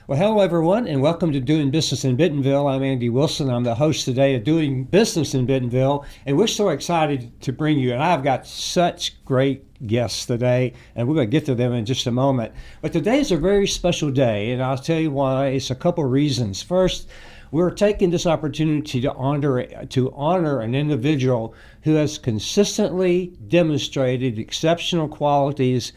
Well, hello, everyone, and welcome to Doing Business in Bentonville. I'm Andy Wilson. I'm the host today of Doing Business in Bentonville, and we're so excited to bring you, and I've got such great guests today, and we're going to get to them in just a moment. But today is a very special day, and I'll tell you why. It's a couple of reasons. First, we're taking this opportunity to honor an individual who has consistently demonstrated exceptional qualities,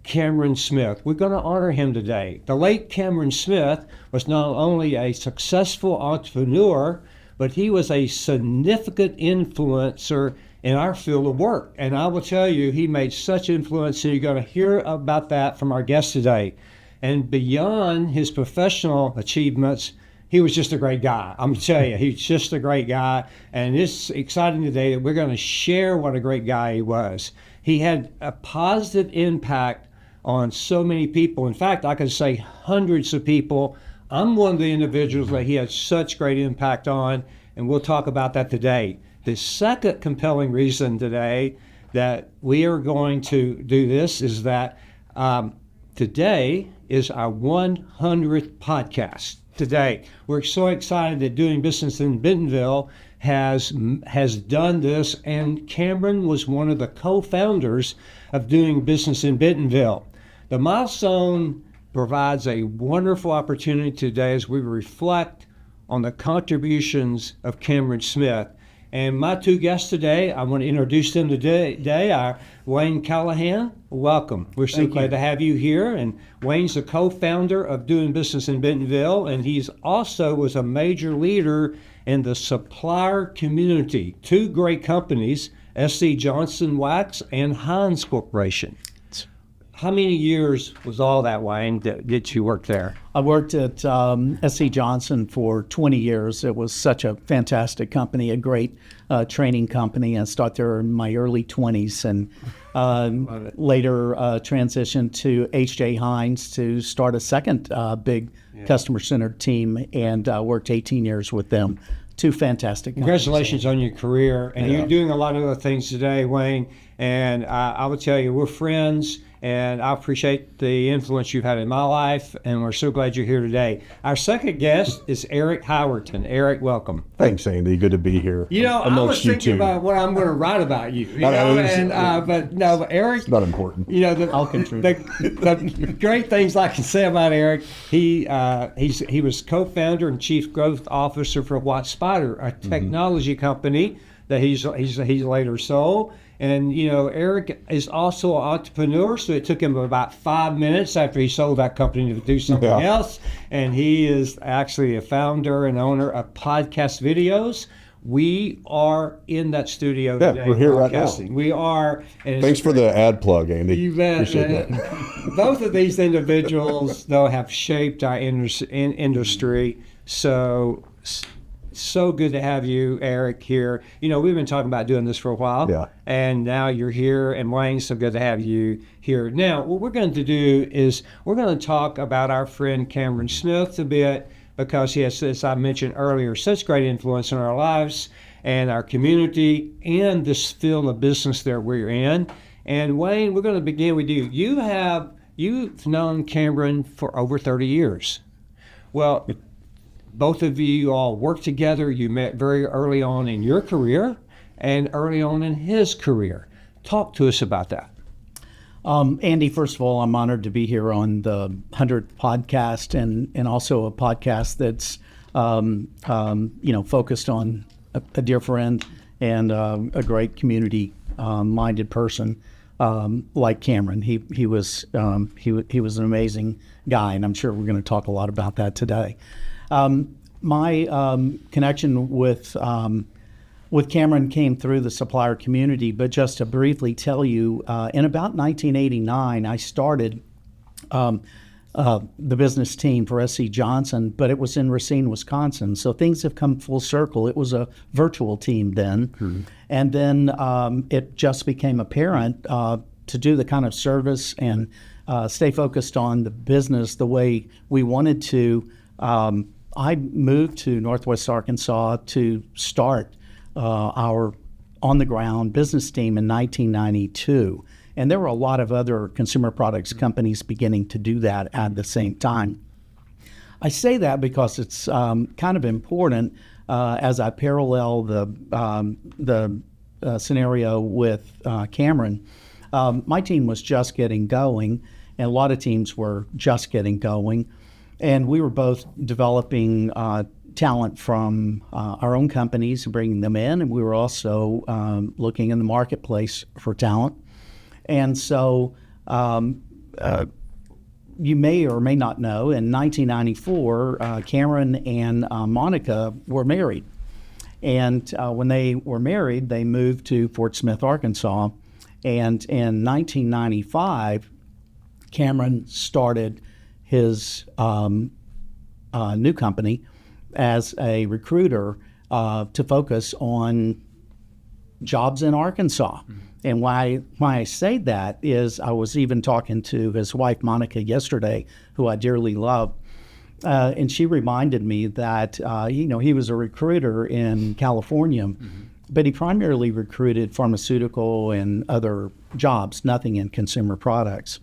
Cameron Smith. We're going to honor him today. The late Cameron Smith was not only a successful entrepreneur, but he was a significant influencer in our field of work. And I will tell you, he made such influence, and you're going to hear about that from our guest today. And beyond his professional achievements, he was just a great guy. I'm going to tell you, he's just a great guy. And it's exciting today that we're going to share what a great guy he was. He had a positive impact on so many people. In fact, I can say hundreds of people. I'm one of the individuals that he had such great impact on, and we'll talk about that today. The second compelling reason today that we are going to do this is that today is our 100th podcast. Today, we're so excited that Doing Business in Bentonville has done this, and Cameron was one of the co-founders of Doing Business in Bentonville. The milestone provides a wonderful opportunity today as we reflect on the contributions of Cameron Smith. And my two guests today, I want to introduce them today, are Wayne Callahan. Welcome. We're so glad to have you here. And Wayne's the co-founder of Doing Business in Bentonville, and he's also was a major leader in the supplier community. Two great companies, SC Johnson Wax and Heinz Corporation. How many years was all that, Wayne, did you work there? I worked at SC Johnson for 20 years. It was such a fantastic company, a great training company. I started there in my early 20s and later transitioned to SC Heinz to start a second big customer-centered team, and worked 18 years with them. Two fantastic companies. Congratulations on your career. And you're doing a lot of other things today, Wayne. And I will tell you, we're friends. And I appreciate the influence you've had in my life, and we're so glad you're here today. Our second guest is Eric Howerton. Eric, welcome. Thanks, Andy. Good to be here. You know, I was thinking about what I'm going to write about you. But Eric, it's not important. You know, I'll contribute. The great things I can say about Eric. He was co-founder and chief growth officer for Watt Spider, a technology company that he's later sold. And, you know, Eric is also an entrepreneur, so it took him about 5 minutes after he sold that company to do something else. And he is actually a founder and owner of Podcast Videos. We are in that studio today. Yeah, we're here right now. We are. Thanks for the ad plug, Andy. You bet. Appreciate that. Both of these individuals, though, have shaped our industry. So good to have you, Eric, here. You know, we've been talking about doing this for a while, and now you're here, and Wayne, so good to have you here. Now, what we're going to do is we're going to talk about our friend Cameron Smith a bit, because he has, as I mentioned earlier, such great influence in our lives and our community and this field of business that we're in. And Wayne, we're going to begin with you. You've known Cameron for over 30 years. Well, both of you all worked together. You met very early on in your career and early on in his career. Talk to us about that. Andy, first of all, I'm honored to be here on the 100th podcast, and also a podcast that's focused on a dear friend and a great community minded person like Cameron. He was an amazing guy, and I'm sure we're going to talk a lot about that today. My connection with Cameron came through the supplier community, but just to briefly tell you, in about 1989, I started the business team for SC Johnson, but it was in Racine, Wisconsin. So things have come full circle. It was a virtual team then, and then it just became apparent to do the kind of service and stay focused on the business the way we wanted to. I moved to Northwest Arkansas to start our on-the-ground business team in 1992. And there were a lot of other consumer products companies beginning to do that at the same time. I say that because it's kind of important as I parallel the scenario with Cameron. My team was just getting going, and a lot of teams were just getting going, and we were both developing talent from our own companies and bringing them in, and we were also looking in the marketplace for talent. And so you may or may not know, in 1994, Cameron and Monica were married. And when they were married, they moved to Fort Smith, Arkansas. And in 1995, Cameron started his new company as a recruiter to focus on jobs in Arkansas. And why I say that is I was even talking to his wife, Monica, yesterday, who I dearly love. And she reminded me that, he was a recruiter in California, but he primarily recruited pharmaceutical and other jobs, nothing in consumer products.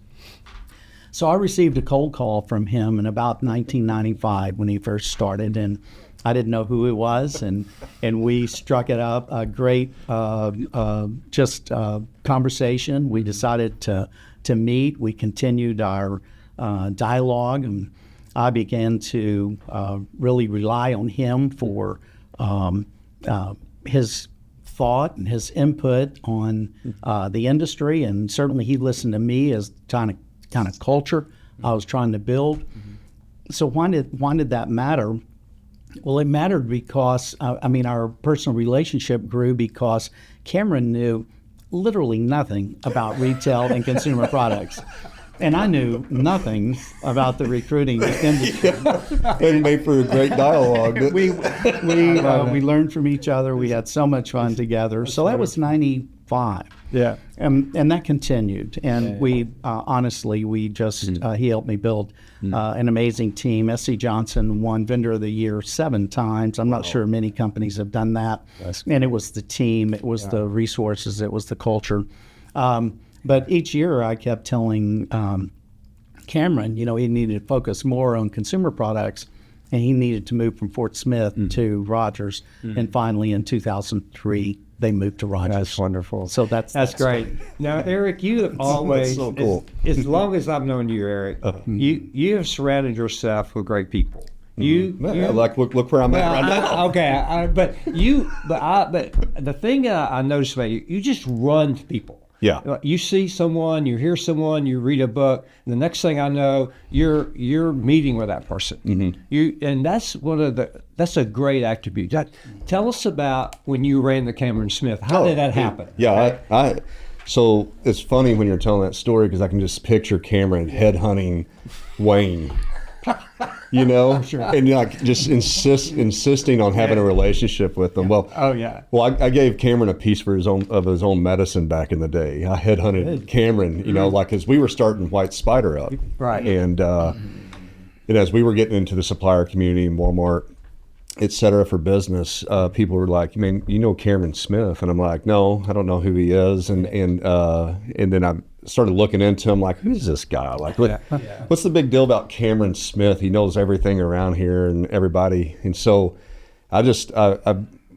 So I received a cold call from him in about 1995 when he first started, and I didn't know who he was, and we struck it up, a great conversation. We decided to meet. We continued our dialogue, and I began to really rely on him for his thought and his input on the industry, and certainly he listened to me as kind of culture I was trying to build. So why did that matter? Well, it mattered because, our personal relationship grew because Cameron knew literally nothing about retail and consumer products. And I knew nothing about the recruiting industry. It made for a great dialogue. We learned from each other. We had so much fun together. So that was 95. Yeah. And that continued. And we, honestly, he helped me build an amazing team. SC Johnson won Vendor of the Year 7 times. I'm not sure many companies have done that. And it was the team, it was the resources, it was the culture. But each year I kept telling Cameron, he needed to focus more on consumer products, and he needed to move from Fort Smith to Rogers. And finally, in 2003, they moved to Rogers. That's wonderful. So that's great. Now, Eric, you have always, so cool. as long as I've known you, Eric, you have surrounded yourself with great people. Look where I'm at right now. But the thing I noticed about you just run to people. Yeah. You see someone, you hear someone, you read a book, and the next thing I know, you're meeting with that person. And that's a great attribute. Tell us about when you ran the Cameron Smith. How did that happen? Yeah, so it's funny when you're telling that story because I can just picture Cameron headhunting Wayne. And just insisting on having a relationship with them. Well, I gave Cameron a piece of his own medicine back in the day. I headhunted Cameron, because we were starting White Spider up, right? And as we were getting into the supplier community in Walmart, et cetera, for business, people were like, Cameron Smith? And I'm like, no, I don't know who he is. And then I started looking into him, like, who's this guy? Like, what's the big deal about Cameron Smith? He knows everything around here and everybody. And so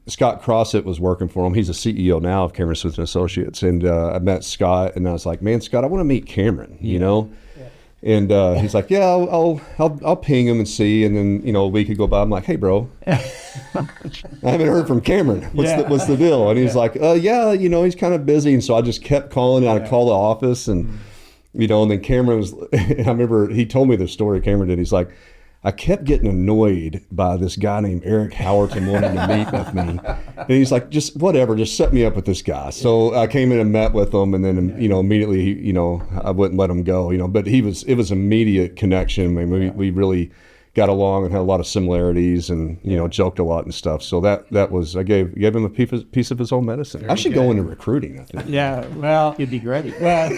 Scott Crossett was working for him. He's the CEO now of Cameron Smith & Associates. And I met Scott, and I was like, man, Scott, I want to meet Cameron, And he's like, yeah, I'll ping him and see. And then, a week would go by. I'm like, hey, bro, I haven't heard from Cameron. What's the deal? And he's like, he's kind of busy. And so I just kept calling. I called the office, and and then Cameron was. I remember he told me the story. Cameron did. He's like, I kept getting annoyed by this guy named Eric Howerton wanting to meet with me. And he's like, just whatever, just set me up with this guy. So I came in and met with him, and then, immediately, I wouldn't let him go, but it was immediate connection. I mean, we really got along and had a lot of similarities and, joked a lot and stuff. So that was, I gave him a piece of his own medicine. I should go into recruiting, I think. Yeah, well. You'd be great. Well,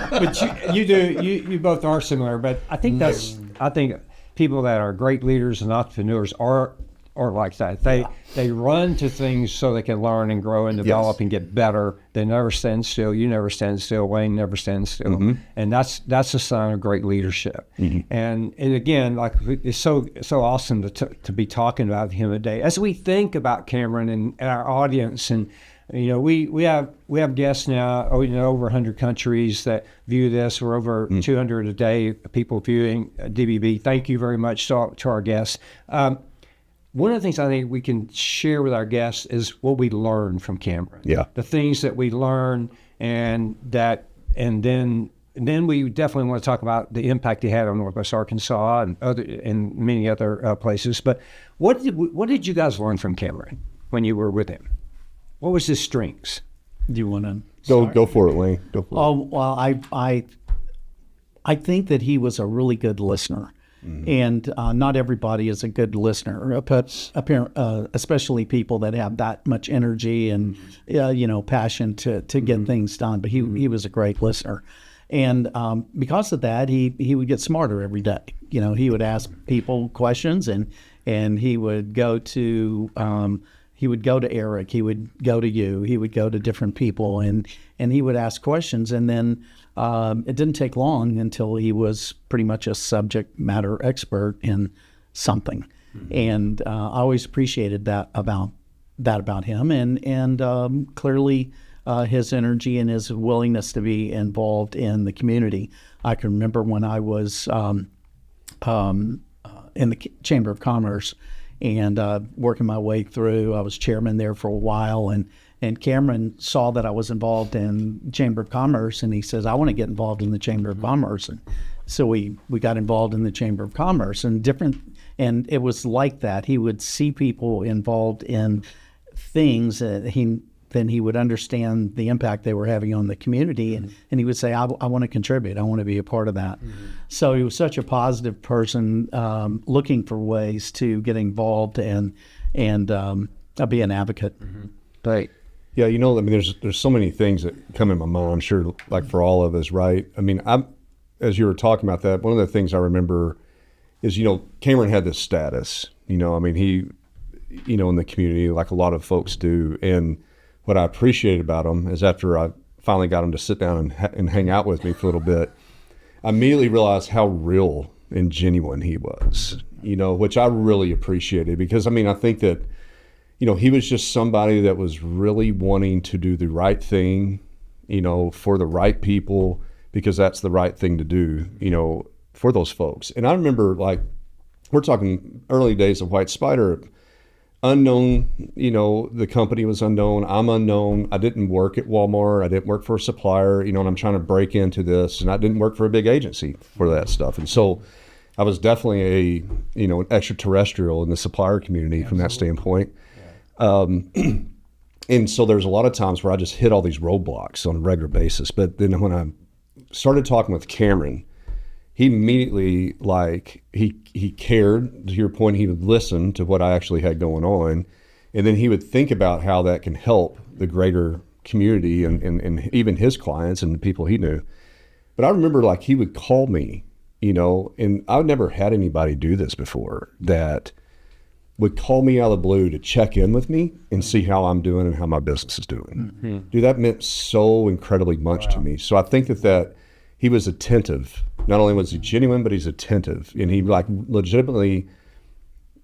but you both are similar, but I think people that are great leaders and entrepreneurs are are like that. They run to things so they can learn and grow and develop and get better. They never stand still. You never stand still. Wayne never stands still. And that's a sign of great leadership. And again, like, it's so awesome to be talking about him today as we think about Cameron and our audience. And we have guests now, over 100 countries that view this. We're over 200 a day people viewing DBB. Thank you very much to our guests. One of the things I think we can share with our guests is what we learn from Cameron. Yeah. The things that we learn, and then we definitely want to talk about the impact he had on Northwest Arkansas and many other places. But what did you guys learn from Cameron when you were with him? What was his strengths? Do you want to go for it, Wayne? Go for it. Oh, well, I think that he was a really good listener. And not everybody is a good listener, but especially people that have that much energy and passion to get things done. But he was a great listener, and because of that, he would get smarter every day. He would ask people questions, and he would go to Eric, he would go to you, he would go to different people, and he would ask questions, and then it didn't take long until he was pretty much a subject matter expert in something. And I always appreciated that about him, and clearly his energy and his willingness to be involved in the community. I can remember when I was in the Chamber of Commerce and working my way through. I was chairman there for a while, and Cameron saw that I was involved in Chamber of Commerce, and he says, I want to get involved in the Chamber of Commerce. And so we got involved in the Chamber of Commerce, and it was like that. He would see people involved in things that then he would understand the impact they were having on the community, and he would say, I want to contribute. I want to be a part of that. So he was such a positive person, looking for ways to get involved and be an advocate. Right. Yeah, there's so many things that come in my mind, I'm sure, like for all of us, right? I mean, as you were talking about that, one of the things I remember is, Cameron had this status, he, in the community, like a lot of folks do. And what I appreciated about him is after I finally got him to sit down and hang out with me for a little bit, I immediately realized how real and genuine he was, which I really appreciated, because, I think that, he was just somebody that was really wanting to do the right thing, for the right people, because that's the right thing to do, for those folks. And I remember, like, we're talking early days of White Spider, unknown, the company was unknown. I'm unknown. I didn't work at Walmart. I didn't work for a supplier, and I'm trying to break into this, and I didn't work for a big agency for that stuff. And so I was definitely an extraterrestrial in the supplier community from that standpoint. And so there's a lot of times where I just hit all these roadblocks on a regular basis. But then when I started talking with Cameron, he immediately, he cared. To your point, he would listen to what I actually had going on. And then he would think about how that can help the greater community and even his clients and the people he knew. But I remember, he would call me, and I've never had anybody do this before, that would call me out of the blue to check in with me and see how I'm doing and how my business is doing. Dude, that meant so incredibly much to me. So I think that he was attentive. Not only was he genuine, but he's attentive. And he legitimately,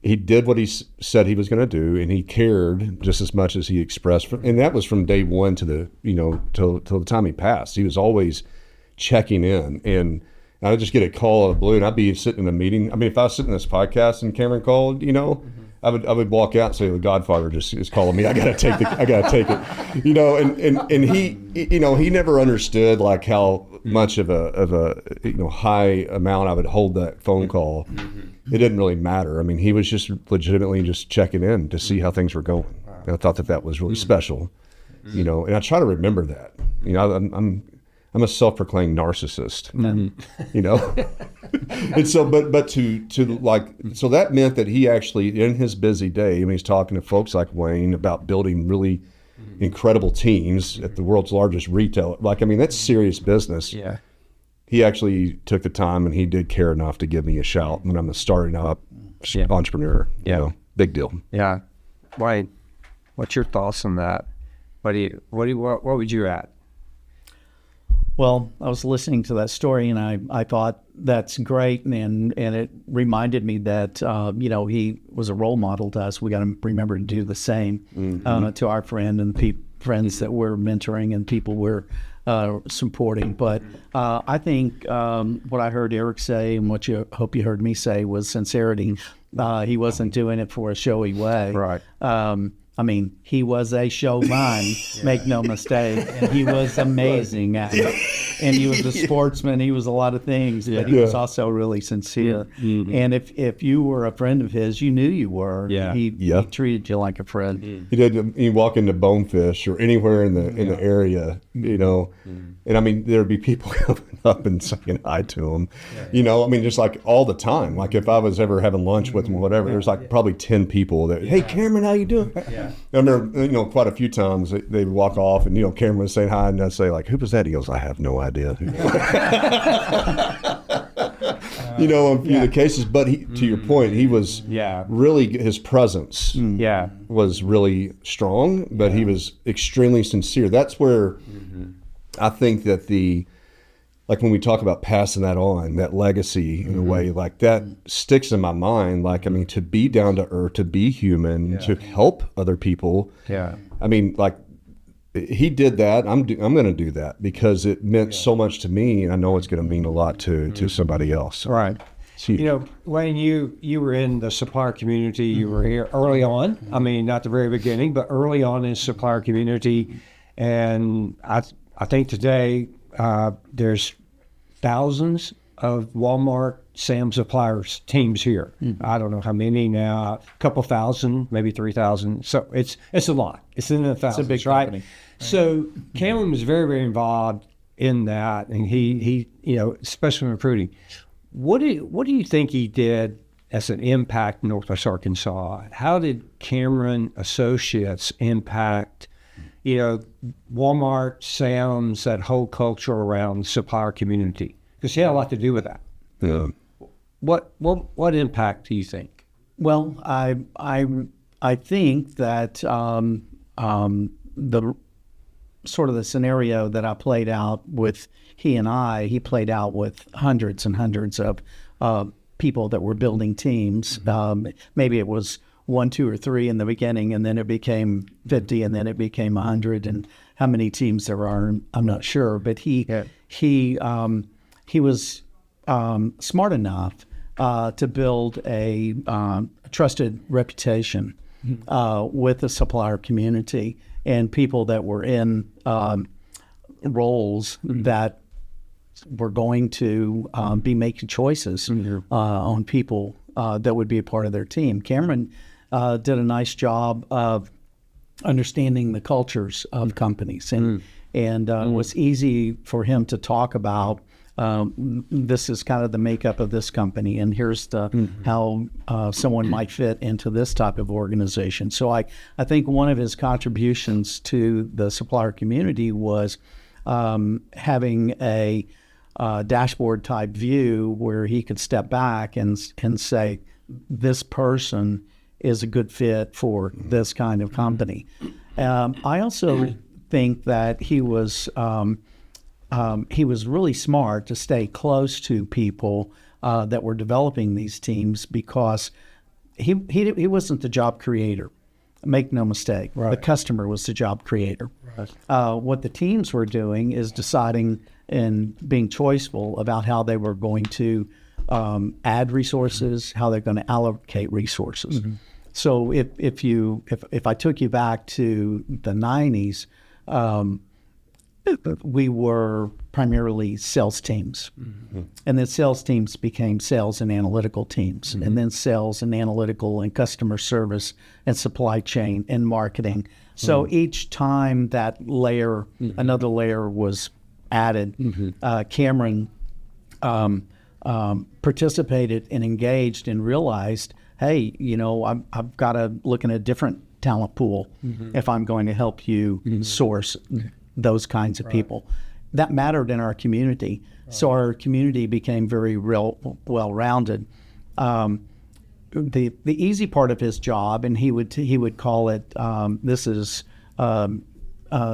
he did what he said he was going to do, and he cared just as much as he expressed. And that was from day one to the, till the time he passed. He was always checking in. And I'd just get a call out of the blue, and I'd be sitting in a meeting. If I was sitting in this podcast and Cameron called, I would walk out and say, the Godfather just is calling me. I gotta take it. And he never understood how much of a high amount I would hold that phone call. It didn't really matter. He was just legitimately just checking in to see how things were going. And I thought that was really special, and I try to remember that. I'm a self-proclaimed narcissist, and so, so that meant that he actually, in his busy day, he's talking to folks like Wayne about building really incredible teams at the world's largest retailer. That's serious business. Yeah. He actually took the time, and he did care enough to give me a shout when I'm a starting up entrepreneur. Yeah. big deal. Yeah. Wayne, what's your thoughts on that? What would you add? Well, I was listening to that story, and I thought that's great, and it reminded me that he was a role model to us. We got to remember to do the same to our friend and friends that we're mentoring and people we're supporting. But I think what I heard Eric say and what you hope you heard me say was sincerity. He wasn't doing it for a showy way. Right. I mean, he was a showman, make no mistake, and he was amazing at it. And he was a sportsman. He was a lot of things, but he was also really sincere. And if you were a friend of his, you knew you were. He treated you like a friend. He did. You walk into Bonefish or anywhere in the area, and I mean, there'd be people coming up and saying hi to him. I mean, just like all the time. Like if I was ever having lunch with him, or whatever, there's like probably 10 people that, hey, Cameron, how you doing? I remember, quite a few times they would walk off, and Cameron would say hi, and I'd say like, who was that? He goes, I have no idea. A few of the cases, but to your point, he was really, his presence was really strong, but he was extremely sincere. That's where I think that like when we talk about passing that on, that legacy in a way, like that sticks in my mind. Like, I mean, to be down to earth, to be human, to help other people. Yeah. I mean, like he did that. I'm going to do that because it meant so much to me. I know it's going to mean a lot to somebody else. Right. Wayne, you were in the supplier community. You were here early on. I mean, not the very beginning, but early on in the supplier community. And I think today there's thousands of Walmart, Sam's suppliers teams here. I don't know how many now, a couple thousand, maybe 3,000. So it's a lot. It's in the thousands, it's a big right? company. So Cameron was very, very involved in that, and he especially in recruiting. What do you think he did as an impact in Northwest Arkansas? How did Cameron Associates impact Walmart, Sam's, that whole culture around the supplier community? Because he had a lot to do with that. Yeah. What impact do you think? Well, I think that the sort of the scenario that I played out with he played out with hundreds and hundreds of people that were building teams. Maybe it was 1, 2, or 3 in the beginning, and then it became 50, and then it became 100. And how many teams there are, I'm not sure. But he was smart enough to build a trusted reputation with the supplier community and people that were in roles that were going to be making choices on people that would be a part of their team. Cameron did a nice job of understanding the cultures of companies, and it was easy for him to talk about this is kind of the makeup of this company, and here's how someone might fit into this type of organization. So I think one of his contributions to the supplier community was having a dashboard type view where he could step back and say, this person is a good fit for this kind of company. I also think that he was really smart to stay close to people that were developing these teams, because he wasn't the job creator. Make no mistake. Right. The customer was the job creator. Right. What the teams were doing is deciding and being choiceful about how they were going to add resources, how they're going to allocate resources. So if I took you back to the 90s, we were primarily sales teams. And then sales teams became sales and analytical teams, and then sales and analytical and customer service and supply chain and marketing. So each time that layer, another layer was added, Cameron participated and engaged and realized, hey, I've got to look in a different talent pool if I'm going to help you source those kinds of people. That mattered in our community. So our community became very well-rounded. the easy part of his job, and he would call it this is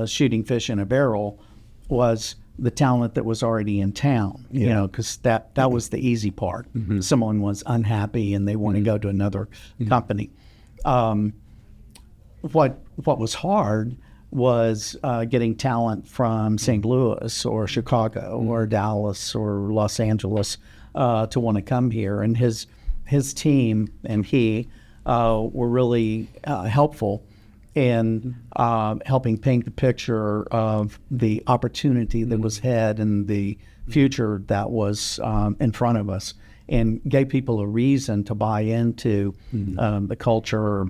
shooting fish in a barrel, was the talent that was already in town. You know, because that was the easy part. Someone was unhappy and they want to go to another company. What was hard was getting talent from St. Louis or Chicago or Dallas or Los Angeles to want to come here. And his team and he were really helpful in helping paint the picture of the opportunity that was ahead and the future that was in front of us, and gave people a reason to buy into the culture,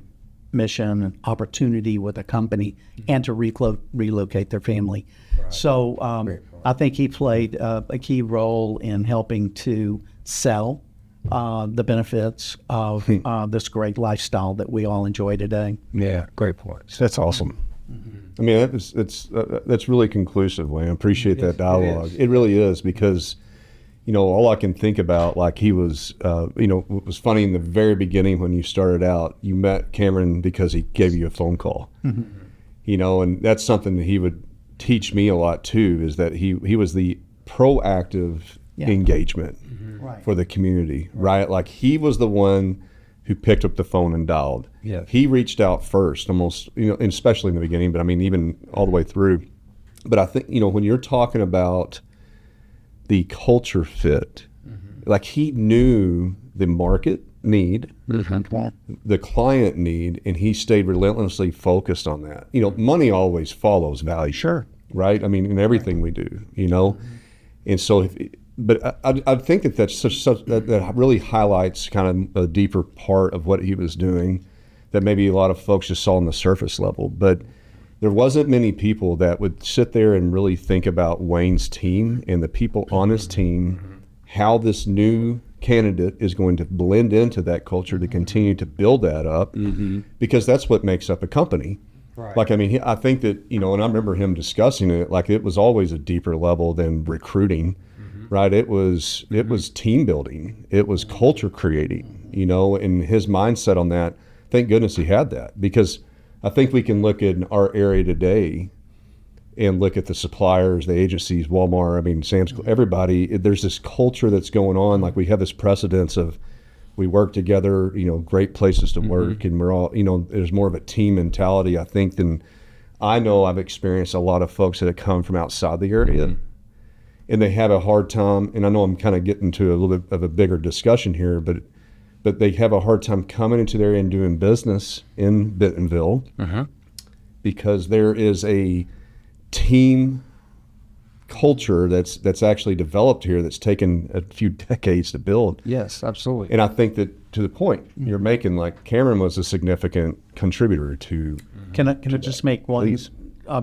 mission, and opportunity with a company, and to relocate their family. Right. So I think he played a key role in helping to sell the benefits of this great lifestyle that we all enjoy today. Yeah, great points. That's awesome. I mean, that's really conclusive, Wayne. I appreciate that dialogue. It really is, because, you know, all I can think about, like, he was, you know, it was funny in the very beginning when you started out, you met Cameron because he gave you a phone call, you know, and that's something that he would teach me a lot too, is that he was the proactive engagement for the community, right? Like, he was the one who picked up the phone and dialed. Yeah. He reached out first, almost, you know, and especially in the beginning, but I mean, even all the way through. But I think, you know, when you're talking about the culture fit, like, he knew the market need, the client need, and he stayed relentlessly focused on that. You know, money always follows value. Sure. Right? I mean, in everything we do, you know? And so, but I think that that's that really highlights kind of a deeper part of what he was doing that maybe a lot of folks just saw on the surface level. But there wasn't many people that would sit there and really think about Wayne's team and the people on his team, how this new candidate is going to blend into that culture to continue to build that up, because that's what makes up a company. Right. Like, I mean, I think that, you know, and I remember him discussing it, like, it was always a deeper level than recruiting, right? It was team building. It was culture creating, you know, and his mindset on that, thank goodness he had that, because I think we can look in our area today and look at the suppliers, the agencies, Walmart, I mean, Sam's, everybody, there's this culture that's going on. Like, we have this precedence of, we work together, you know, great places to work, and we're all, you know, there's more of a team mentality, I think, than I know. I've experienced a lot of folks that have come from outside the area, and they have a hard time, and I know I'm kind of getting to a little bit of a bigger discussion here, but they have a hard time coming into there and doing business in Bentonville, because there is a team culture that's actually developed here that's taken a few decades to build. Yes, absolutely. And I think that, to the point you're making, like, Cameron was a significant contributor to. Can I just make one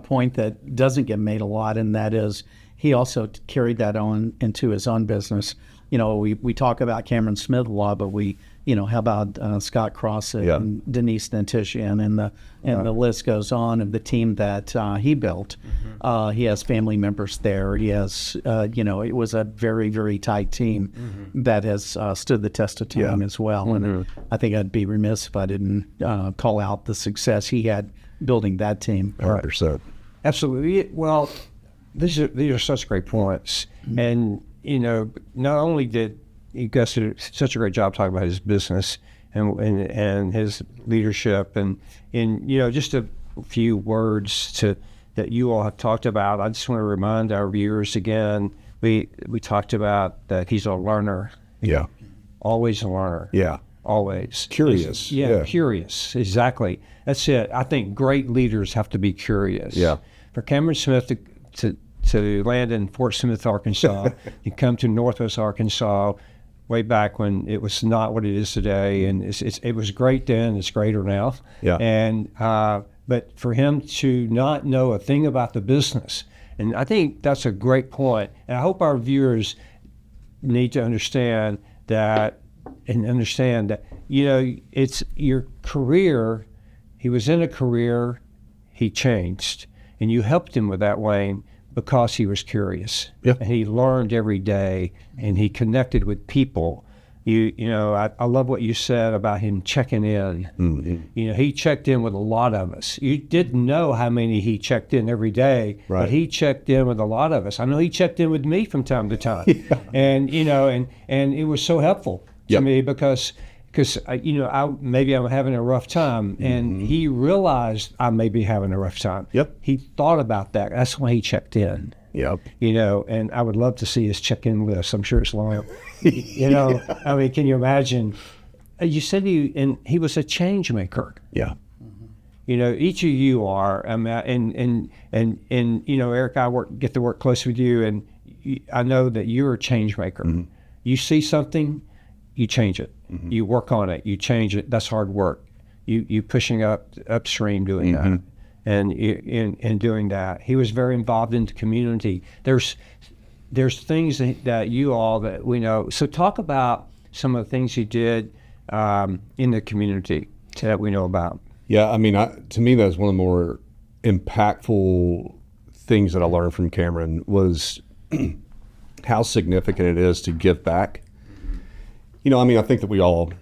point that doesn't get made a lot, and that is he also carried that on into his own business. You know, we talk about Cameron Smith a lot, but how about Scott Crossett and Denise Nantishian, and the list goes on of the team that he built. He has family members there. He has, it was a very, very tight team that has stood the test of time as well. And I think I'd be remiss if I didn't call out the success he had building that team. 100%. Absolutely. Well, these are such great points. And, you know, not only did Gus did such a great job talking about his business and his leadership, and you know, just a few words that you all have talked about. I just want to remind our viewers again. We talked about that he's a learner. Yeah. Always a learner. Yeah. Always curious. Curious. Exactly. That's it. I think great leaders have to be curious. Yeah. For Cameron Smith to land in Fort Smith, Arkansas, and come to Northwest Arkansas way back when it was not what it is today, and it was great then, it's greater now. Yeah. And but for him to not know a thing about the business, and I think that's a great point. And I hope our viewers need to understand that, you know, it's your career. He was in a career, he changed, and you helped him with that, Wayne, because he was curious. Yep. And he learned every day, and he connected with people I love what you said about him checking in. Mm-hmm. He checked in with a lot of us. You didn't know how many he checked in every day, Right. but he checked in with a lot of us. I know he checked in with me from time to time, and it was so helpful to Yep. me because maybe I'm having a rough time, and he realized I may be having a rough time. Yep. He thought about that. That's why he checked in. Yep. And I would love to see his check-in list. I'm sure it's long. I mean, can you imagine? You said he was a change maker. Yeah. Each of you are. I mean, and Eric, I get to work close with you, and I know that you're a change maker. Mm-hmm. You see something, you change it. Mm-hmm. You work on it. You change it. That's hard work. You pushing upstream doing that. And in doing that, he was very involved in the community. There's things that you all that we know. So talk about some of the things he did in the community that we know about. Yeah, I mean, to me, that's one of the more impactful things that I learned from Cameron was how significant it is to give back. I mean, I think that we all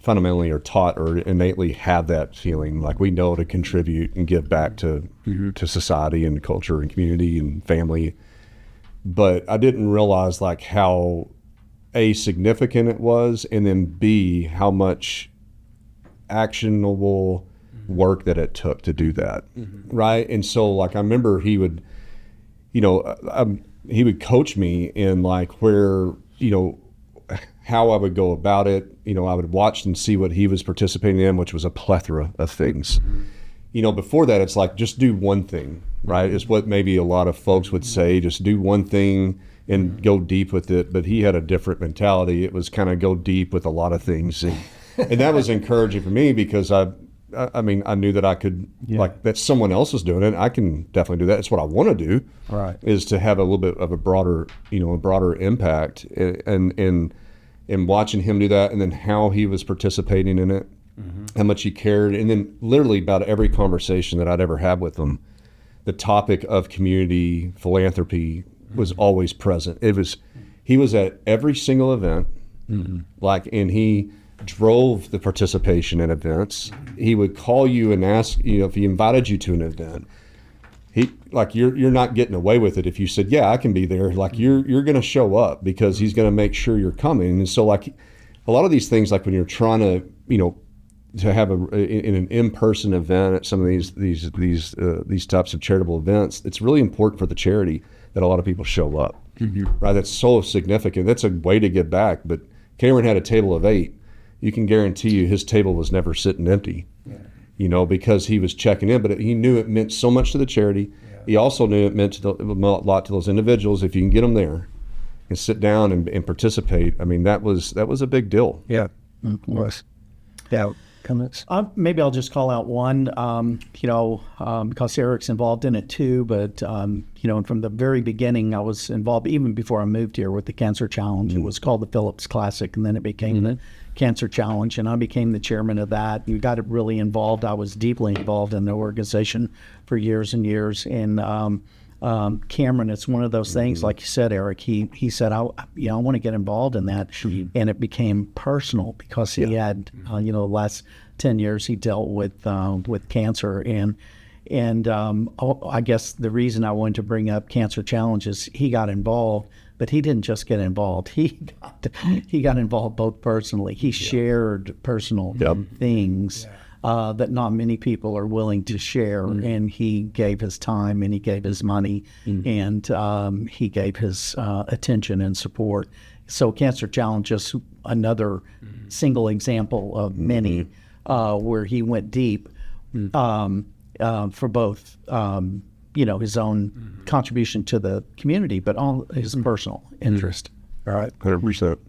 fundamentally are taught or innately have that feeling, like we know to contribute and give back to society and culture and community and family. But I didn't realize like how A, significant it was, and then B, how much actionable work that it took to do that. Right. And so like I remember he would coach me in like where how I would go about it. I would watch and see what he was participating in, which was a plethora of things. Before that, it's like, just do one thing, right? It's what maybe a lot of folks would say, just do one thing and go deep with it. But he had a different mentality. It was kind of go deep with a lot of things. And that was encouraging for me because I knew that I could, like, that someone else is doing it. I can definitely do that. It's what I want to do, right? Is to have a little bit of a broader impact. And watching him do that, and then how he was participating in it, how much he cared, and then literally about every conversation that I'd ever had with him, the topic of community philanthropy was always present. He was at every single event, and he drove the participation in events. He would call you and ask, if he invited you to an event. You're not getting away with it if you said, yeah, I can be there. Like you're going to show up because he's going to make sure you're coming. And so like a lot of these things, like when you're trying to have in an in-person event at some of these types of charitable events, it's really important for the charity that a lot of people show up. Right? That's so significant. That's a way to give back. But Cameron had a table of 8. You can guarantee you his table was never sitting empty. Because he was checking in, but he knew it meant so much to the charity. Yeah. He also knew it meant a lot to those individuals. If you can get them there and sit down and participate, I mean, that was a big deal. Yeah, it was. Yeah, comments? Maybe I'll just call out one, because Eric's involved in it too, but, and from the very beginning, I was involved, even before I moved here, with the Cancer Challenge. It was called the Phillips Classic, and then it became the Cancer Challenge, and I became the chairman of that. We got really involved. I was deeply involved in the organization for years and years. And Cameron, it's one of those things, like you said, Eric, he said, I want to get involved in that. And it became personal because he had, the last 10 years he dealt with cancer. And I guess the reason I wanted to bring up Cancer Challenge is he got involved. But he didn't just get involved. He got involved both personally. He shared personal things that not many people are willing to share. And he gave his time, and he gave his money, and he gave his attention and support. So Cancer Challenge is another single example of many where he went deep for both his own contribution to the community, but all his personal interest. All right. 100%.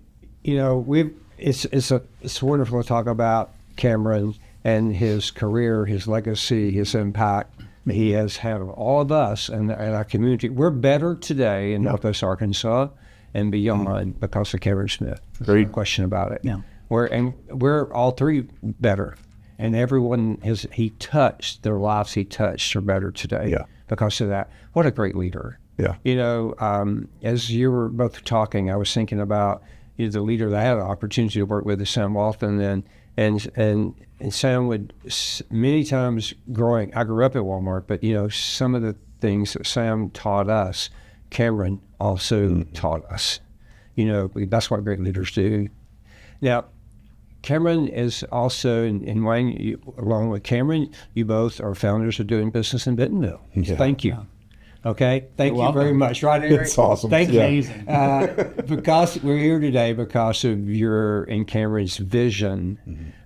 It's wonderful to talk about Cameron and his career, his legacy, his impact. He has had all of us and our community. We're better today in Northwest Arkansas and beyond because of Cameron Smith. There's no question about it. Yeah. We're all three better, and everyone he touched, their lives he touched are better today. Yeah. Because of that. What a great leader. Yeah. As you were both talking, I was thinking about, the leader that I had an opportunity to work with is Sam Walton, and Sam would many times growing. I grew up at Walmart, but some of the things that Sam taught us, Cameron also taught us. That's what great leaders do. Now, Cameron is also, and Wayne, along with Cameron, you both are founders of Doing Business in Bentonville. Yeah. Thank you. Okay, thank you very much. Right, Eric? It's awesome. Thank Yeah. you. Because we're here today because of your and Cameron's vision.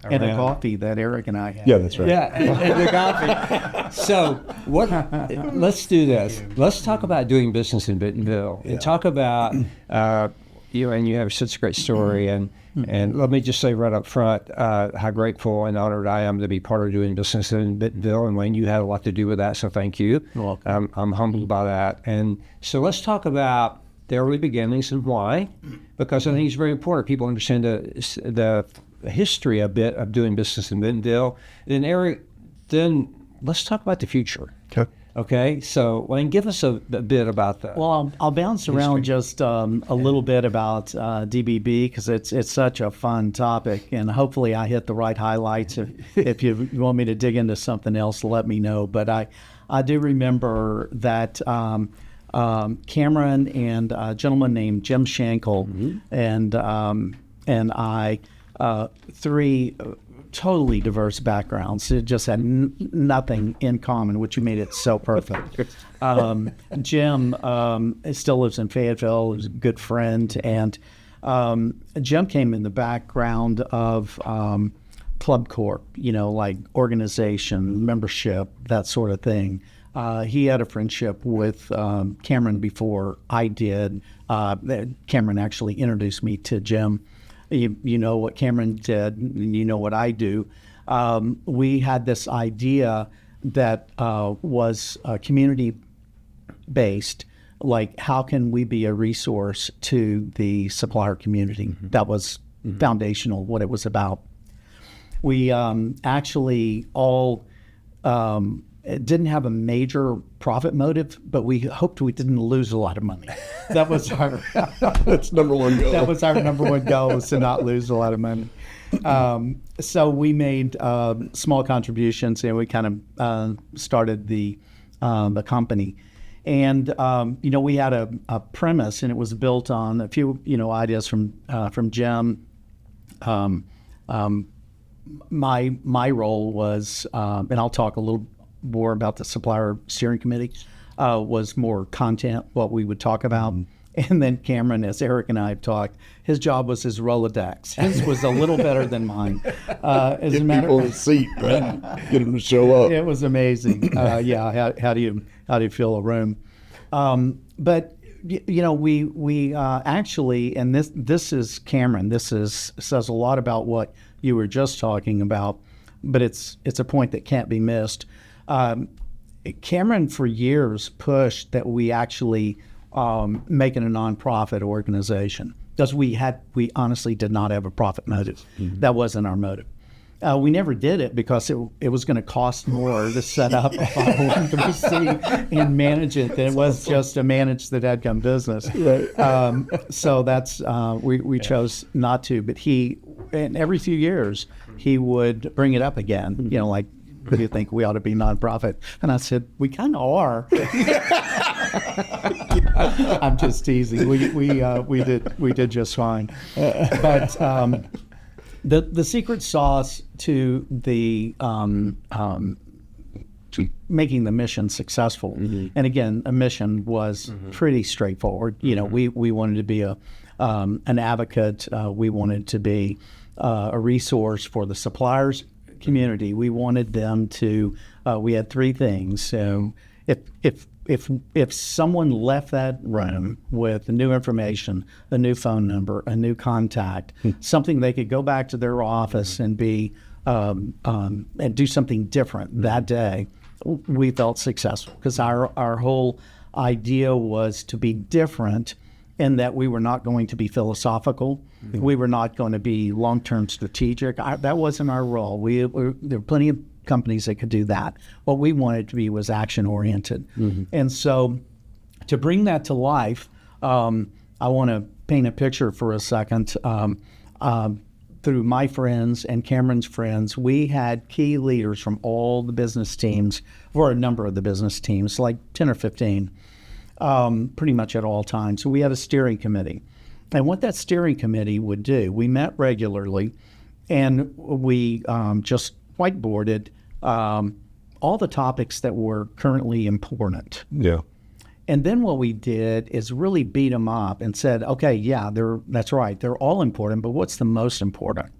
And the coffee that Eric and I had. Yeah, that's right. Yeah, and the coffee. So let's do this. Let's talk about doing business in Bentonville and talk about and you have such a great story. And let me just say right up front how grateful and honored I am to be part of doing business in Bentonville. And Wayne, you had a lot to do with that, so thank you. You're welcome. I'm humbled by that. And so let's talk about the early beginnings and why, because I think it's very important people understand the history a bit of doing business in Bentonville. And Eric, then let's talk about the future. Okay. Okay, so Wayne, give us a bit about that. Well, I'll bounce around just a little bit about DBB because it's such a fun topic, and hopefully I hit the right highlights. If you want me to dig into something else, let me know. But I do remember that Cameron and a gentleman named Jim Shankle and I, three totally diverse backgrounds. It just had nothing in common, which made it so perfect. Jim still lives in Fayetteville. He's a good friend. And Jim came in the background of Club Corp, like organization, membership, that sort of thing. He had a friendship with Cameron before I did. Cameron actually introduced me to Jim. You know what Cameron did, you know what I do. We had this idea that was community-based, like how can we be a resource to the supplier community? That was foundational, what it was about. We actually all didn't have a major profit motive, but we hoped we didn't lose a lot of money. That was our That's number one goal. That was our number one goal, was to not lose a lot of money. So we made small contributions, and we kind of started the company. And we had a premise, and it was built on a few ideas from Jim. My role was, and I'll talk a little more about the supplier steering committee, was more content, what we would talk about. And then Cameron, as Eric and I have talked, his job was his Rolodex. His was a little better than mine. As Get a matter people in the seat, right? Get them to show up. it was amazing. How do you fill a room? But we actually, and this is Cameron. This says a lot about what you were just talking about, but it's a point that can't be missed. Cameron for years pushed that we actually make it a nonprofit organization because we honestly did not have a profit motive. That wasn't our motive. We never did it because it was going to cost more to set up a 501(c) and manage it than it was just to manage the dadgum business. Right. So that's we chose not to. But and every few years he would bring it up again. Like, do you think we ought to be nonprofit? And I said, we kind of are. I'm just teasing. We did just fine. But the secret sauce to the making the mission successful, and again, a mission was pretty straightforward. We wanted to be an advocate. We wanted to be a resource for the suppliers community. We wanted them to. We had three things. So if someone left that room with new information, a new phone number, a new contact, something they could go back to their office and be and do something different that day, we felt successful because our whole idea was to be different in that we were not going to be philosophical. We were not going to be long-term strategic. That wasn't our role. There were plenty of companies that could do that. What we wanted to be was action-oriented. And so to bring that to life, I want to paint a picture for a second. Through my friends and Cameron's friends, we had key leaders from all the business teams, or a number of the business teams, like 10 or 15, pretty much at all times. So we had a steering committee. And what that steering committee would do, we met regularly, and we just whiteboarded all the topics that were currently important. Yeah. And then what we did is really beat them up and said, okay, yeah, that's right. They're all important, but what's the most important?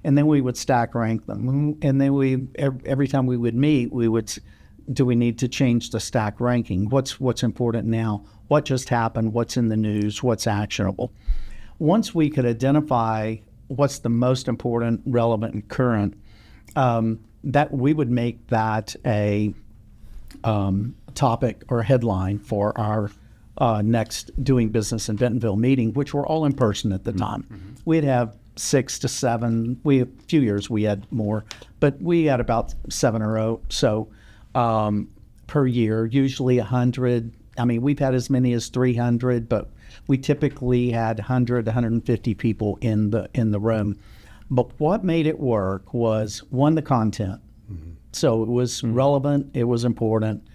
And then we would stack rank them. And then every time we would meet, do we need to change the stack ranking? What's important now? What just happened? What's in the news? What's actionable? Once we could identify what's the most important, relevant, and current, that we would make that a topic or headline for our next Doing Business in Bentonville meeting, which were all in person at the time. Mm-hmm. We'd have 6 to 7. A few years we had more, but we had about 7 or 8. So per year, usually 100. I mean, we've had as many as 300, but we typically had 100, 150 people in the room. But what made it work was, one, the content. Mm-hmm. So it was relevant, it was important,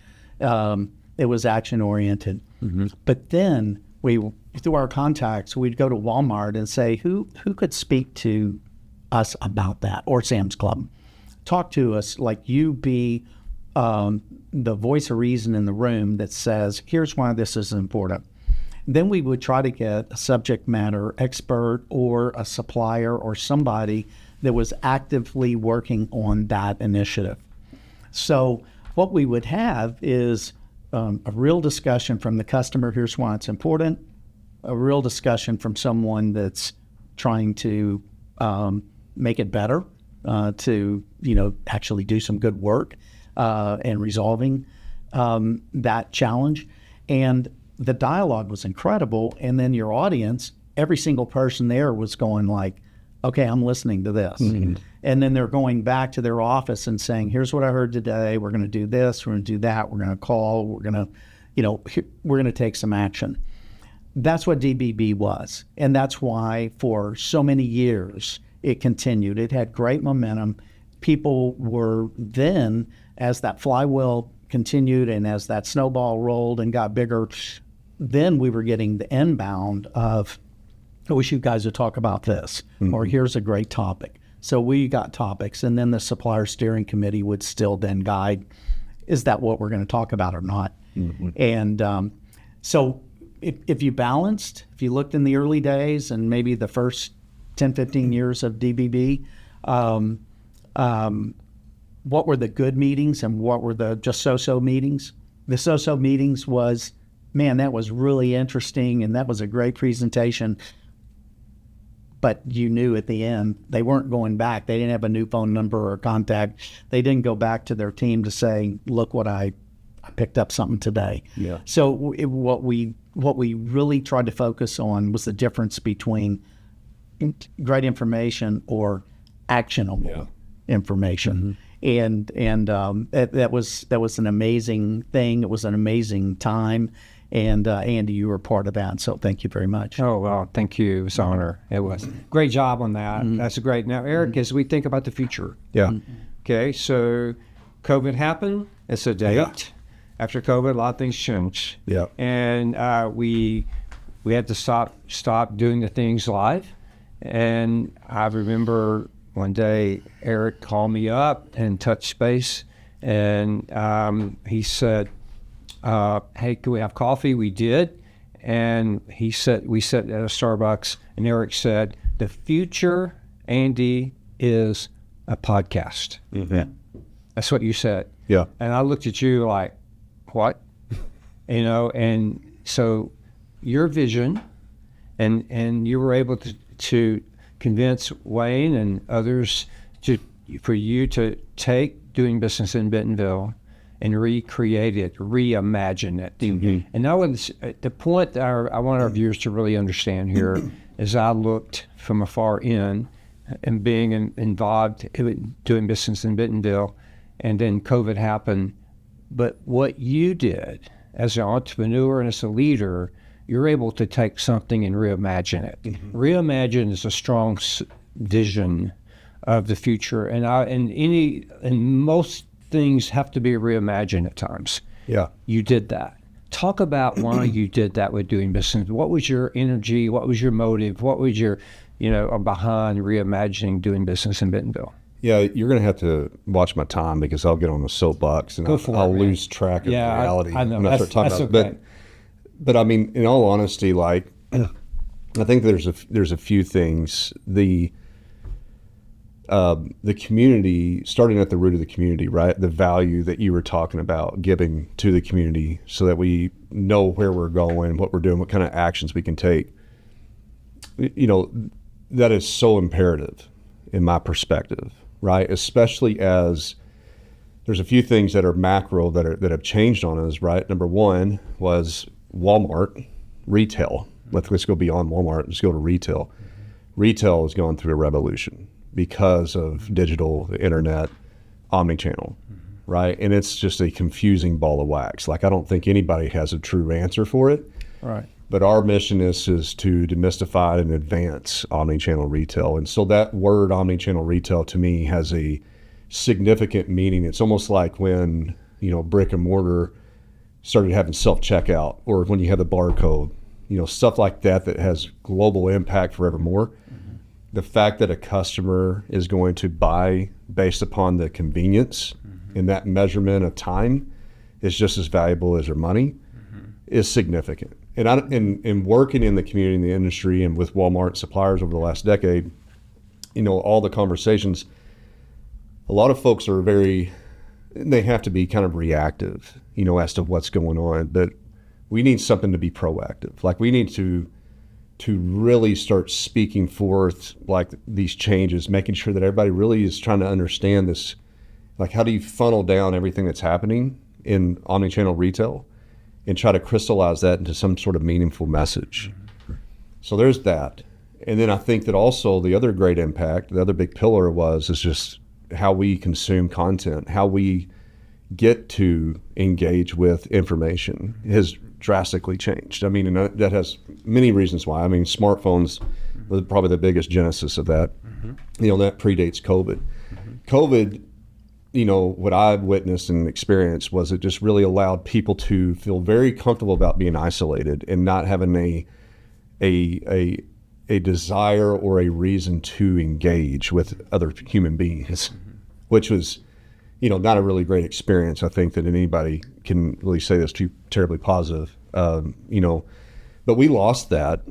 it was action-oriented. Mm-hmm. But then through our contacts, we'd go to Walmart and say, who could speak to us about that? Or Sam's Club. Talk to us, like you be the voice of reason in the room that says, here's why this is important. Then we would try to get a subject matter expert or a supplier or somebody that was actively working on that initiative. So what we would have is a real discussion from the customer, here's why it's important, a real discussion from someone that's trying to make it better, to actually do some good work and resolving that challenge. And the dialogue was incredible. And then your audience, every single person there was going like, okay, I'm listening to this. Mm-hmm. And then they're going back to their office and saying, here's what I heard today. We're going to do this. We're going to do that. We're going to call. We're going to take some action. That's what DBB was. And that's why for so many years it continued. It had great momentum. People were then, as that flywheel continued and as that snowball rolled and got bigger, then we were getting the inbound of, I wish you guys would talk about this, or here's a great topic. So we got topics, and then the supplier steering committee would still then guide, is that what we're going to talk about or not? Mm-hmm. And so if you balanced, if you looked in the early days and maybe the first 10, 15 years of DBB, what were the good meetings and what were the just so-so meetings? The so-so meetings was, man, that was really interesting and that was a great presentation. But you knew at the end, they weren't going back. They didn't have a new phone number or contact. They didn't go back to their team to say, look what I picked up something today. Yeah. So what we really tried to focus on was the difference between great information or actionable information. Mm-hmm. And that was an amazing thing. It was an amazing time. And Andy, you were part of that, so thank you very much. Oh, well, thank you. It was an honor. It was. Great job on that. Mm-hmm. That's great. Now, Eric, as we think about the future. Yeah. Okay, so COVID happened. It's a date. Yeah. After COVID, a lot of things changed. Yeah. And we had to stop doing the things live. And I remember one day Eric called me up and touched base, and he said, hey, can we have coffee? We did. And we sat at a Starbucks, and Eric said, the future, Andy, is a podcast. Mm-hmm. That's what you said. Yeah. And I looked at you like, what? And so your vision, and you were able to convince Wayne and others for you to take Doing Business in Bentonville and recreate it, reimagine it. Mm-hmm. And that was the point that I want our viewers to really understand here as I looked from afar in and being involved in Doing Business in Bentonville, and then COVID happened. But what you did as an entrepreneur and as a leader you're able to take something and reimagine it. Reimagine is a strong vision of the future, and most things have to be reimagined at times. Yeah. You did that. Talk about why you did that with doing business. What was your energy? What was your motive? What was your, behind reimagining doing business in Bentonville? Yeah, you're going to have to watch my time because I'll get on the soapbox and I'll lose track of reality I know. when I start talking about it. Okay. But I mean, in all honesty, like, I think there's a few things. The community, starting at the root of the community, right? The value that you were talking about, giving to the community so that we know where we're going, what we're doing, what kind of actions we can take. That is so imperative in my perspective, right? Especially as there's a few things that are macro that have changed on us, right? Number one was Walmart, retail. Let's go beyond Walmart. Let's go to retail. Retail is going through a revolution because of digital, the internet, omni-channel, right? And it's just a confusing ball of wax. Like, I don't think anybody has a true answer for it. Right. But our mission is to demystify and advance omni-channel retail. And so that word omni-channel retail to me has a significant meaning. It's almost like when, brick and mortar started having self-checkout, or when you have the barcode, stuff like that has global impact forevermore. The fact that a customer is going to buy based upon the convenience and that measurement of time is just as valuable as their money is significant. And in working in the community, in the industry, and with Walmart suppliers over the last decade, all the conversations, a lot of folks are they have to be kind of reactive, as to what's going on. But we need something to be proactive. Like, we need to really start speaking forth, like, these changes, making sure that everybody really is trying to understand this. Like, how do you funnel down everything that's happening in omnichannel retail and try to crystallize that into some sort of meaningful message? So there's that. And then I think that also the other great impact, the other big pillar is just how we consume content, how we get to engage with information has drastically changed. I mean, and that has many reasons why. I mean, smartphones were probably the biggest genesis of that. That predates COVID. COVID, what I've witnessed and experienced was it just really allowed people to feel very comfortable about being isolated and not having a desire or a reason to engage with other human beings, which was, not a really great experience. I think that anybody can really say that's too terribly positive, but we lost that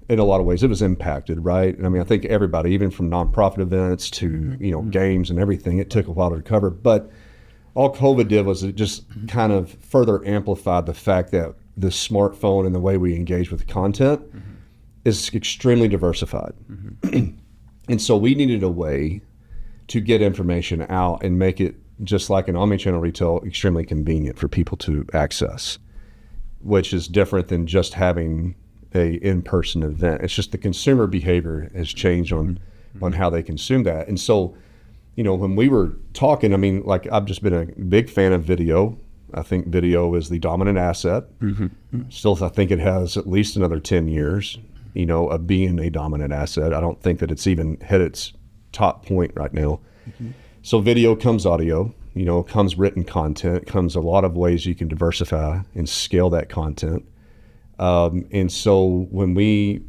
in a lot of ways. It was impacted, right? And I mean, I think everybody, even from nonprofit events to, games and everything, it took a while to recover. But all COVID did was it just kind of further amplified the fact that the smartphone and the way we engage with the content is extremely diversified. And so we needed a way to get information out and make it, just like an omnichannel retail, extremely convenient for people to access, which is different than just having a in-person event. It's just the consumer behavior has changed on how they consume that. And so, when we were talking, I mean, like, I've just been a big fan of video. I think video is the dominant asset. Still, I think it has at least another 10 years, of being a dominant asset. I don't think that it's even hit its top point right now. So video comes audio, comes written content, comes a lot of ways you can diversify and scale that content. And so when we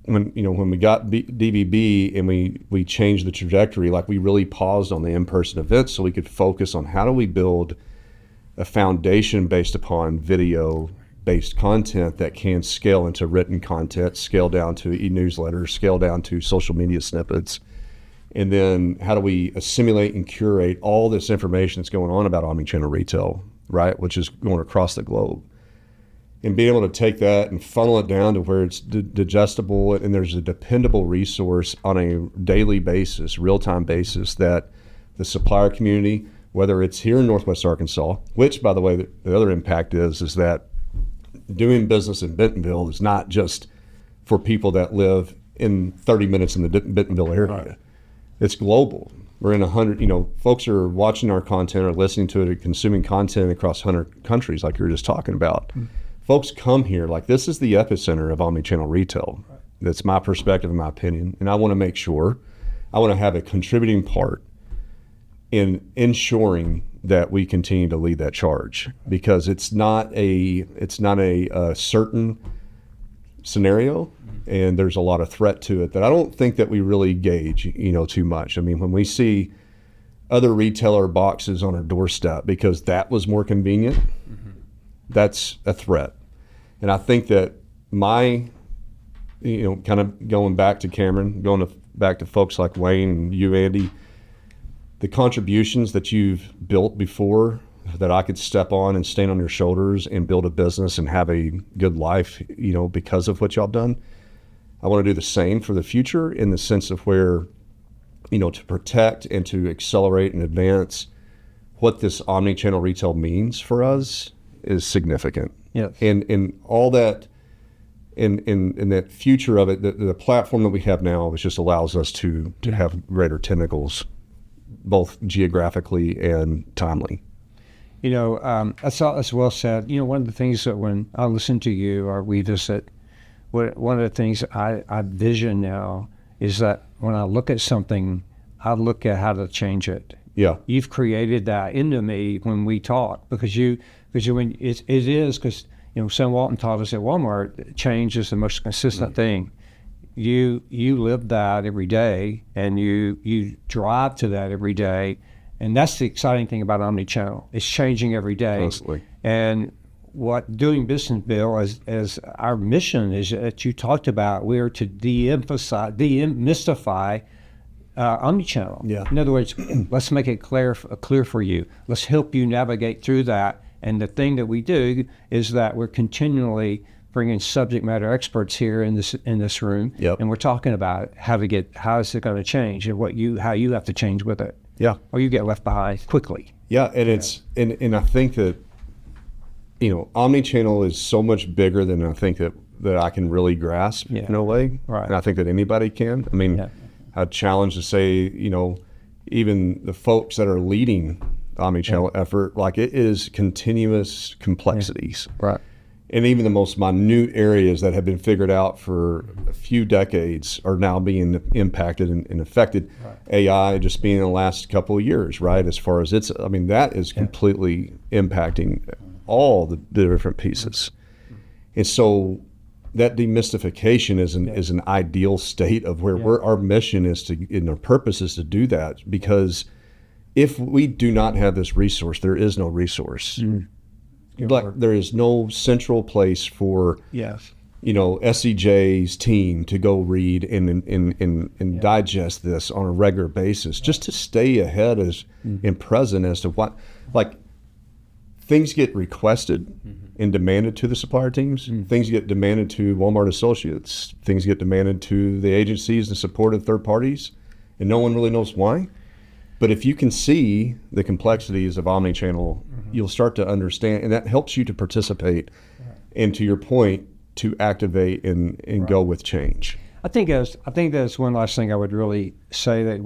got DVB and we changed the trajectory, like, we really paused on the in-person events so we could focus on how do we build a foundation based upon video-based content that can scale into written content, scale down to e-newsletters, scale down to social media snippets. And then how do we assimilate and curate all this information that's going on about omnichannel retail, right, which is going across the globe, and being able to take that and funnel it down to where it's digestible and there's a dependable resource on a daily basis, real-time basis, that the supplier community, whether it's here in Northwest Arkansas, which, by the way, the other impact is that doing business in Bentonville is not just for people that live in 30 minutes in the Bentonville area. Right. It's global. We're in 100, folks are watching our content or listening to it or consuming content across 100 countries, like you were just talking about. folks come here, like this is the epicenter of omnichannel retail. Right. That's my perspective and my opinion. And I want to make sure, I want to have a contributing part in ensuring that we continue to lead that charge, because it's not a certain scenario, and there's a lot of threat to it that I don't think that we really gauge, too much. I mean, when we see other retailer boxes on our doorstep because that was more convenient, that's a threat. And I think that kind of going back to Cameron, back to folks like Wayne and you, Andy, the contributions that you've built before that I could step on and stand on your shoulders and build a business and have a good life, because of what y'all done. I want to do the same for the future, in the sense of where, to protect and to accelerate and advance what this omni-channel retail means for us is significant. Yes. And all that, in that future of it, the platform that we have now just allows us to have greater tentacles, both geographically and timely. That's well said. One of the things that when I listen to you or we visit, one of the things I vision now is that when I look at something, I look at how to change it. Yeah. You've created that into me when we talk, because Sam Walton taught us at Walmart, change is the most consistent thing. You live that every day, and you drive to that every day, and that's the exciting thing about omnichannel. It's changing every day. Constantly. And what doing business, Bill, as our mission is that you talked about, we're to demystify omnichannel. Yeah. In other words, let's make it clear for you. Let's help you navigate through that. And the thing that we do is that we're continually bringing subject matter experts here in this room, Yep. and we're talking about how is it going to change, and how you have to change with it. Yeah. Or you get left behind quickly. Yeah, and it's and I think that omnichannel is so much bigger than I think that I can really grasp in a way. Right. And I think that anybody can. I mean, I'd challenge to say, even the folks that are leading the omnichannel effort, like, it is continuous complexities. Yeah. Right. And even the most minute areas that have been figured out for a few decades are now being impacted and affected. Right. AI just being in the last couple of years, right? As far as that is completely impacting all the different pieces. And so that demystification is an ideal state of where our mission is to, and our purpose is to do that, because if we do not have this resource, there is no resource. But there is no central place for SCJ's team to go read and digest this on a regular basis, just to stay ahead and present as to what, like, things get requested and demanded to the supplier teams. Things get demanded to Walmart associates. Things get demanded to the agencies and support of third parties, and no one really knows why. But if you can see the complexities of omnichannel, you'll start to understand, and that helps you to participate, and to your point, to activate and go with change. I think that's one last thing I would really say, that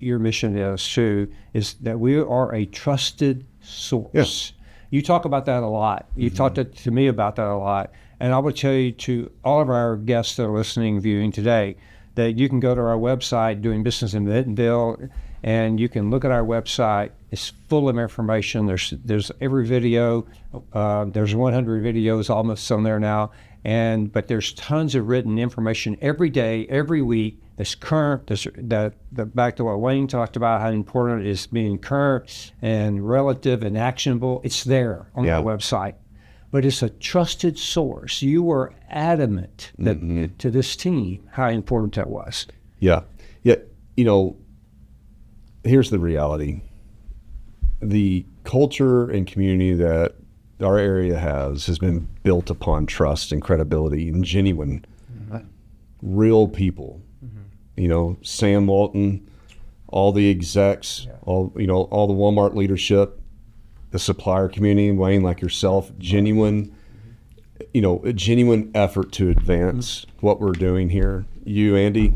your mission is too, is that we are a trusted source. Yes. You talk about that a lot. You've talked to me about that a lot. And I would tell you, to all of our guests that are listening, viewing today, that you can go to our website, Doing Business in Bentonville, and you can look at our website. It's full of information. There's every video. There's 100 videos almost on there now, but there's tons of written information every day, every week. That's current. Back to what Wayne talked about, how important it is being current and relative and actionable. It's there on the website. But it's a trusted source. You were adamant that to this team how important that was. Yeah. Here's the reality. The culture and community that our area has been built upon trust and credibility and genuine, real people. Sam Walton, all the execs, all the Walmart leadership, the supplier community, Wayne, like yourself, genuine, a genuine effort to advance what we're doing here. You, Andy,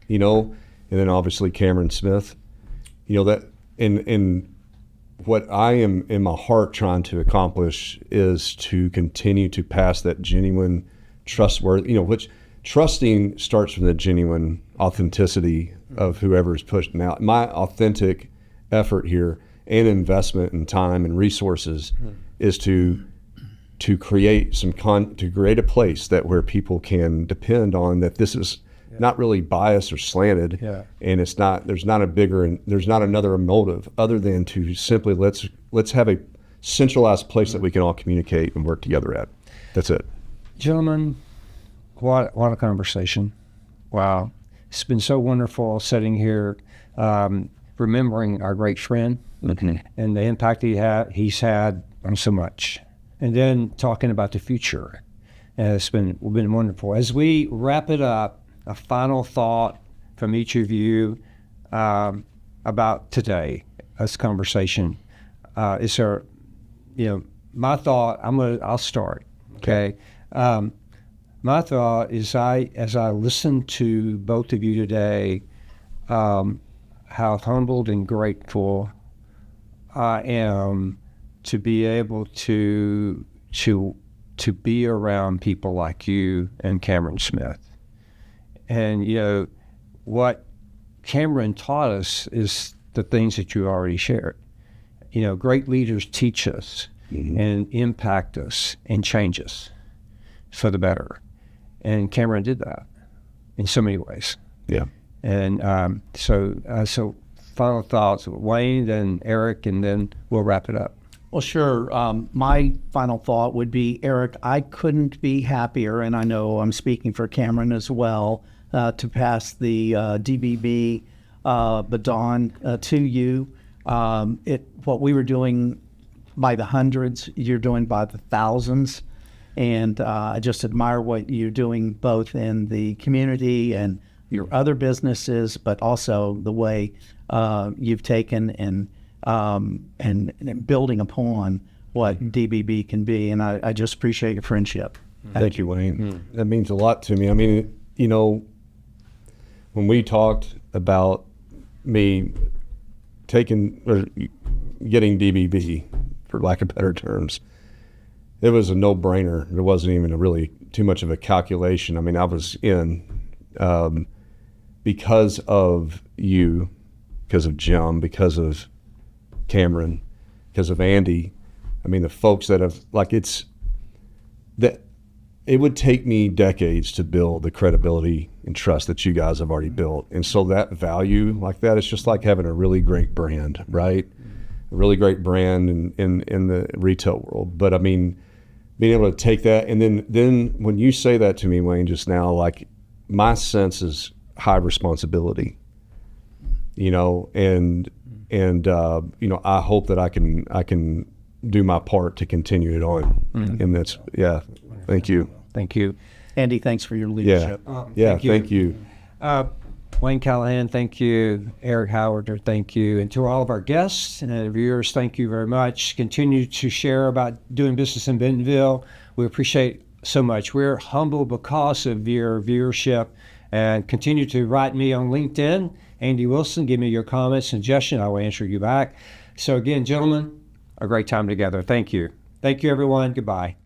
and then obviously Cameron Smith, that, and what I am in my heart trying to accomplish is to continue to pass that genuine, trustworthy, which trusting starts from the genuine authenticity of whoever is pushing out. My authentic effort here and investment in time and resources is to create to create a place that where people can depend on that this is not really biased or slanted, and there's not another motive other than to simply let's have a centralized place that we can all communicate and work together at. That's it. Gentlemen, what a conversation. Wow. It's been so wonderful sitting here, remembering our great friend and the impact he's had on so much, and then talking about the future. And it's been wonderful. As we wrap it up, a final thought from each of you about today, this conversation. Is there, my thought, I'll start, okay? My thought is as I listen to both of you today, how humbled and grateful I am to be able to be around people like you and Cameron Smith. And, what Cameron taught us is the things that you already shared. Great leaders teach us and impact us and change us for the better. And Cameron did that in so many ways. Yeah. And so final thoughts, Wayne, then Eric, and then we'll wrap it up. Well, sure. My final thought would be, Eric, I couldn't be happier, and I know I'm speaking for Cameron as well, to pass the DBB baton to you. What we were doing by the hundreds, you're doing by the thousands. And I just admire what you're doing both in the community and your other businesses, but also the way you've taken and building upon what DBB can be. And I just appreciate your friendship. Thank you, Wayne. That means a lot to me. I mean, when we talked about me getting DBB, for lack of better terms, it was a no-brainer. There wasn't even really too much of a calculation. I mean, I was in because of you, because of Jim, because of Cameron, because of Andy. I mean, the folks that have, it would take me decades to build the credibility and trust that you guys have already built. And so that value like that, it's just like having a really great brand, right? A really great brand in the retail world. But I mean, being able to take that, and then when you say that to me, Wayne, just now, my sense is high responsibility, and I hope that I can do my part to continue it on. And that's, thank you. Thank you. Andy, thanks for your leadership. Thank you. Wayne Callahan, thank you. Eric Howerton, thank you. And to all of our guests and viewers, thank you very much. Continue to share about doing business in Bentonville. We appreciate so much. We're humble because of your viewership. And continue to write me on LinkedIn, Andy Wilson. Give me your comments, suggestions. I will answer you back. So again, gentlemen, a great time together. Thank you. Thank you, everyone. Goodbye.